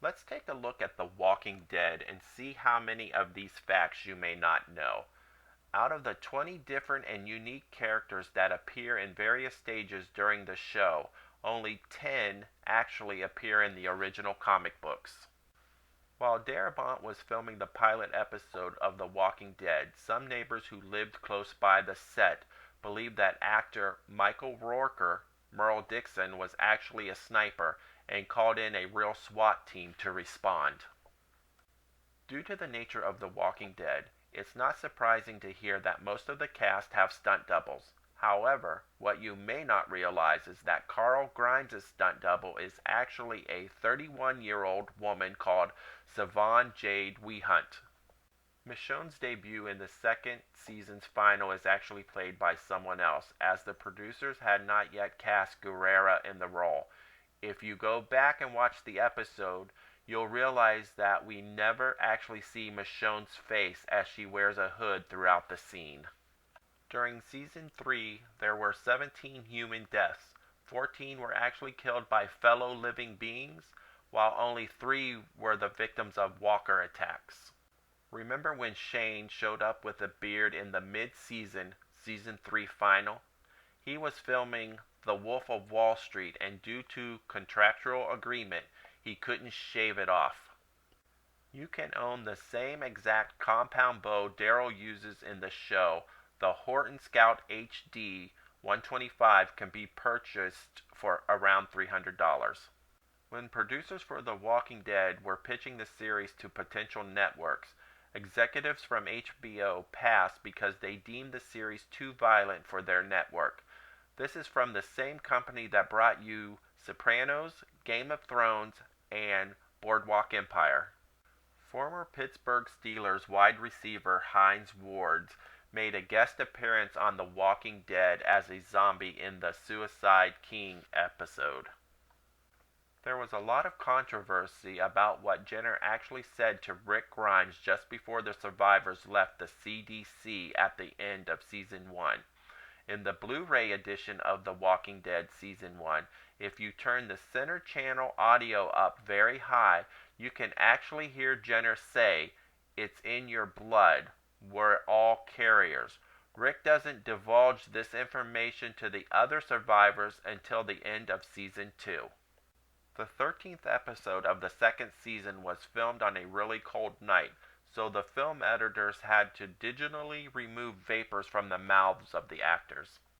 Let's take a look at The Walking Dead and see how many of these facts you may not know. Out of the 20 different and unique characters that appear in various stages during the show, only 10 actually appear in the original comic books. While Darabont was filming the pilot episode of The Walking Dead, some neighbors who lived close by the set believed that actor Michael Roark, Merle Dixon, was actually a sniper and called in a real SWAT team to respond. Due to the nature of The Walking Dead, it's not surprising to hear that most of the cast have stunt doubles. However, what you may not realize is that Carl Grimes' stunt double is actually a 31-year-old woman called Savon Jade Wehunt. Michonne's debut in the second season's final is actually played by someone else, as the producers had not yet cast Guerrera in the role. If you go back and watch the episode, you'll realize that we never actually see Michonne's face as she wears a hood throughout the scene. During Season 3, there were 17 human deaths. 14 were actually killed by fellow living beings, while only 3 were the victims of walker attacks. Remember when Shane showed up with a beard in the mid-season, Season 3 final? He was filming The Wolf of Wall Street, and due to contractual agreement, he couldn't shave it off. You can own the same exact compound bow Daryl uses in the show. The Horton Scout HD 125 can be purchased for around $300. When producers for The Walking Dead were pitching the series to potential networks, executives from HBO passed because they deemed the series too violent for their network. This is from the same company that brought you Sopranos, Game of Thrones, and Boardwalk Empire. Former Pittsburgh Steelers wide receiver Hines Ward made a guest appearance on The Walking Dead as a zombie in the Suicide King episode. There was a lot of controversy about what Jenner actually said to Rick Grimes just before the survivors left the CDC at the end of Season 1. In the Blu-ray edition of The Walking Dead Season 1, if you turn the center channel audio up very high, you can actually hear Jenner say, "It's in your blood. We're all carriers." Rick doesn't divulge this information to the other survivors until the end of Season 2. The 13th episode of the second season was filmed on a really cold night, so the film editors had to digitally remove vapors from the mouths of the actors.